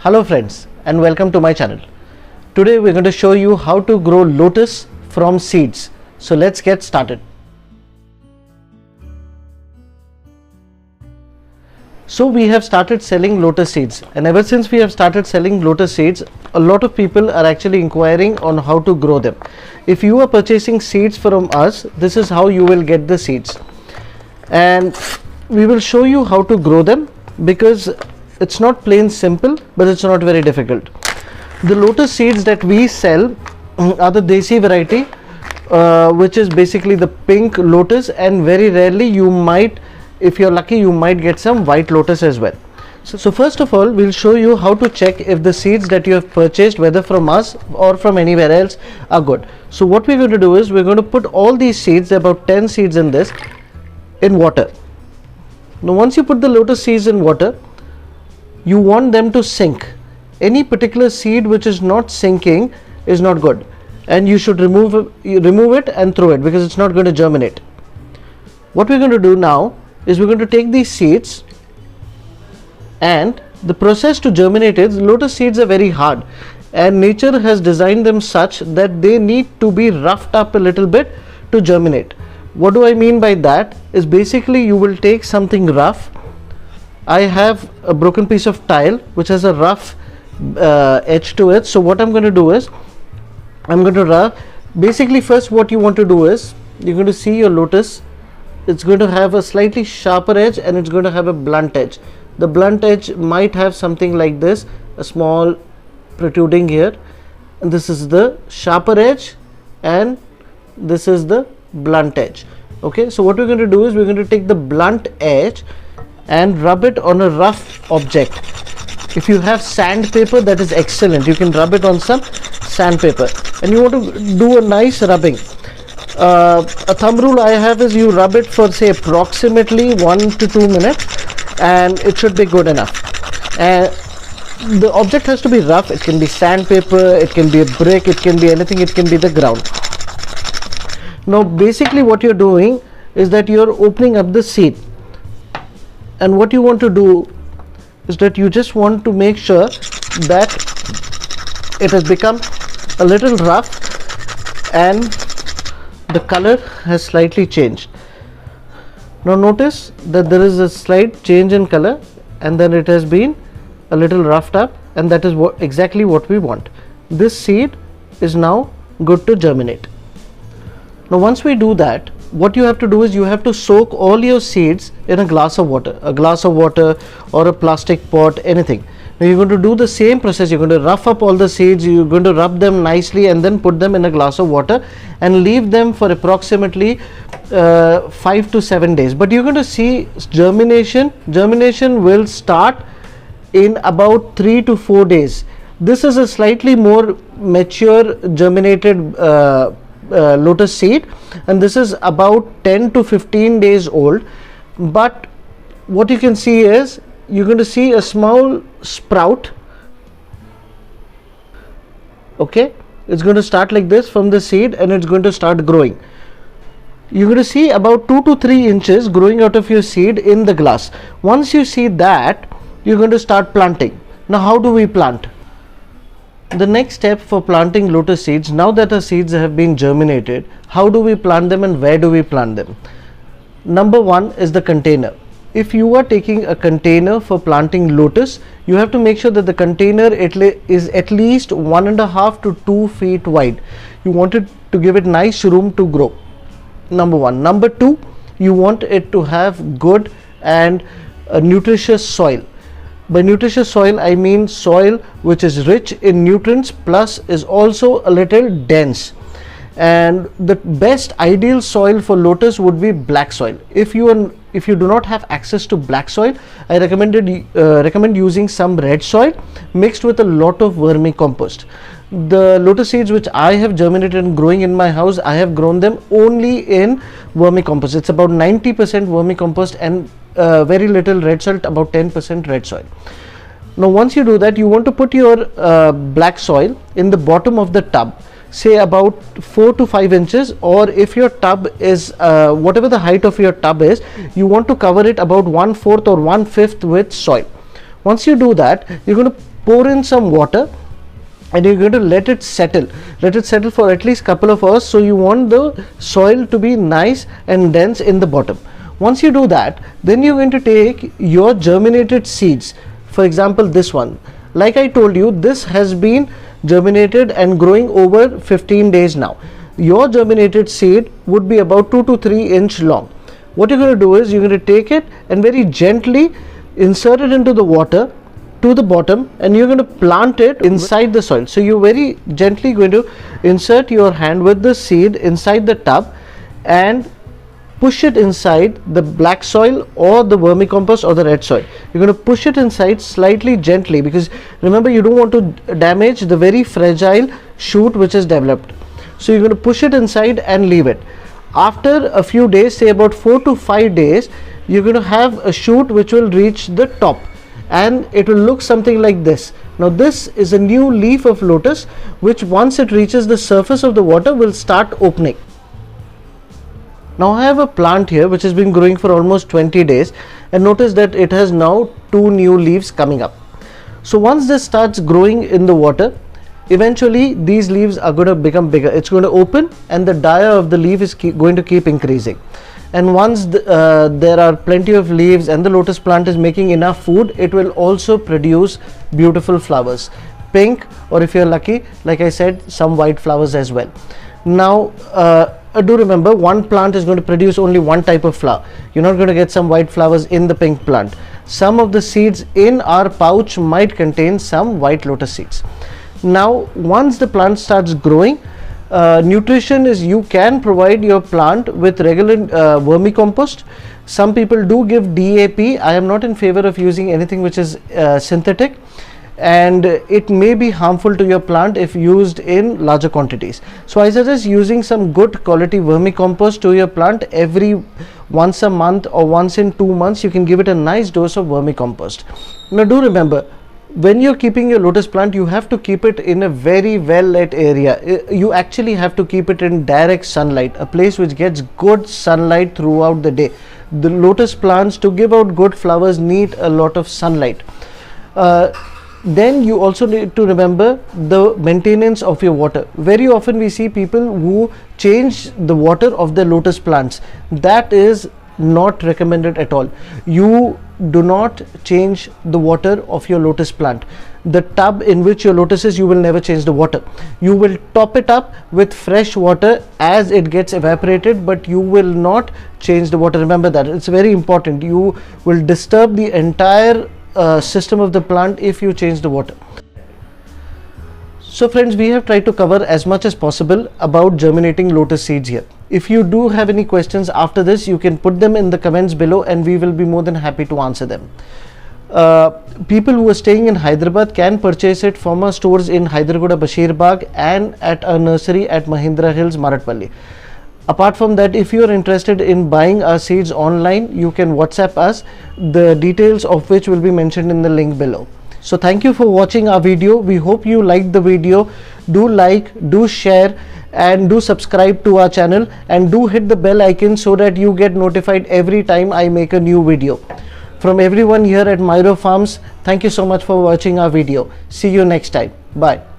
Hello friends and welcome to my channel. Today we're going to show you how to grow lotus from seeds. So let's get started. So we have started selling lotus seeds, and ever since we have started selling lotus seeds, a lot of people are actually inquiring on how to grow them. If you are purchasing seeds from us, this is how you will get the seeds, and we will show you how to grow them because it's not plain simple, but it's not very difficult. The lotus seeds that we sell are the Desi variety, which is basically the pink lotus, and very rarely you might, if you're lucky, you might get some white lotus as well. So first of all, we'll show you how to check if the seeds that you have purchased, whether from us or from anywhere else, are good. So what we're going to do is we're going to put all these seeds, about 10 seeds in this, in water. Now once you put the lotus seeds in water, you want them to sink. Any particular seed which is not sinking is not good, and you should remove it and throw it because it's not going to germinate. What we're going to do now is we're going to take these seeds, and the process to germinate is, lotus seeds are very hard and nature has designed them such that they need to be roughed up a little bit to germinate. What do I mean by that is, basically you will take something rough. I have a broken piece of tile which has a rough edge to it. So what I'm going to do is I'm going to rough. Basically first what you want to do is, you're going to see your lotus, it's going to have a slightly sharper edge and it's going to have a blunt edge. The blunt edge might have something like this, a small protruding here, and this is the sharper edge and this is the blunt edge. Okay, so what we're going to do is we're going to take the blunt edge and rub it on a rough object. If you have sandpaper, that is excellent. You can rub it on some sandpaper, and you want to do a nice rubbing. A thumb rule I have is you rub it for say approximately 1 to 2 minutes and it should be good enough. And the object has to be rough. It can be sandpaper, it can be a brick, it can be anything, it can be the ground. Now basically what you're doing is that you're opening up the seed, and what you want to do is that you just want to make sure that it has become a little rough and the color has slightly changed. Now notice that there is a slight change in color and then it has been a little roughed up, and that is exactly what we want. This seed is now good to germinate. Now once we do that, what you have to do is you have to soak all your seeds in a glass of water or a plastic pot, anything. Now you're going to do the same process. You're going to rough up all the seeds, you're going to rub them nicely and then put them in a glass of water and leave them for approximately 5 to 7 days. But you're going to see germination will start in about 3 to 4 days. This is a slightly more mature germinated lotus seed, and this is about 10 to 15 days old. But what you can see is, you're going to see a small sprout. Okay, it's going to start like this from the seed and it's going to start growing. You're going to see about 2 to 3 inches growing out of your seed in the glass. Once you see that, you're going to start planting. Now how do we plant? The next step for planting lotus seeds, now that our seeds have been germinated, how do we plant them and where do we plant them? Number one is the container. If you are taking a container for planting lotus, you have to make sure that the container is at least 1.5 to 2 feet wide. You want it to give it nice room to grow. Number one. Number two, you want it to have good and nutritious soil. By nutritious soil, I mean soil which is rich in nutrients plus is also a little dense. And the best ideal soil for lotus would be black soil. If you do not have access to black soil, I recommend using some red soil mixed with a lot of vermicompost. The lotus seeds which I have germinated and growing in my house, I have grown them only in vermicompost. It's about 90% vermicompost and very little red soil, about 10% red soil. Now once you do that, you want to put your black soil in the bottom of the tub. say about 4 to 5 inches, or if your tub is whatever the height of your tub is, you want to cover it about 1/4 or 1/5 with soil. Once you do that, you're going to pour in some water, and you're going to let it settle for at least couple of hours. So you want the soil to be nice and dense in the bottom. Once you do that, then you're going to take your germinated seeds. For example, this one, like I told you, this has been germinated and growing over 15 days now. Your germinated seed would be about 2 to 3 inch long. What you're going to do is you're going to take it and very gently insert it into the water to the bottom, and you're going to plant it inside the soil. So you're very gently going to insert your hand with the seed inside the tub and push it inside the black soil or the vermicompost or the red soil. You're going to push it inside slightly gently, because remember, you don't want to damage the very fragile shoot which is developed. So you're going to push it inside and leave it. After a few days, say about 4 to 5 days, you're going to have a shoot which will reach the top, and it will look something like this. Now this is a new leaf of lotus, which once it reaches the surface of the water will start opening. Now I have a plant here which has been growing for almost 20 days, and notice that it has now 2 new leaves coming up. So once this starts growing in the water, eventually these leaves are going to become bigger. It's going to open, and the dia of the leaf is going to keep increasing. And once there are plenty of leaves and the lotus plant is making enough food, it will also produce beautiful flowers, pink, or if you're lucky, like I said, some white flowers as well. Now do remember, one plant is going to produce only one type of flower. You're not going to get some white flowers in the pink plant. Some of the seeds in our pouch might contain some white lotus seeds. Now once the plant starts growing, nutrition is, you can provide your plant with regular vermicompost. Some people do give DAP. I am not in favor of using anything which is synthetic, and it may be harmful to your plant if used in larger quantities. So I suggest using some good quality vermicompost to your plant every once a month or once in 2 months. You can give it a nice dose of vermicompost. Now do remember, when you're keeping your lotus plant, you have to keep it in a very well lit area. You actually have to keep it in direct sunlight, a place which gets good sunlight throughout the day. The lotus plants, to give out good flowers, need a lot of sunlight. Then you also need to remember the maintenance of your water. Very often we see people who change the water of their lotus plants. That is not recommended at all. You do not change the water of your lotus plant. The tub in which your lotus is, you will never change the water. You will top it up with fresh water as it gets evaporated, but you will not change the water. Remember that, it's very important. You will disturb the entire system of the plant if you change the water. So friends, we have tried to cover as much as possible about germinating lotus seeds here. If you do have any questions after this, you can put them in the comments below, and we will be more than happy to answer them. People who are staying in Hyderabad can purchase it from our stores in Hyderabad, Bashirbagh, and at our nursery at Mahindra Hills, Maratpalli. Apart from that, if you are interested in buying our seeds online, you can WhatsApp us, the details of which will be mentioned in the link below. So thank you for watching our video. We hope you liked the video. Do like, do share, and do subscribe to our channel, and do hit the bell icon so that you get notified every time I make a new video. From everyone here at Myro Farms, thank you so much for watching our video. See you next time. Bye.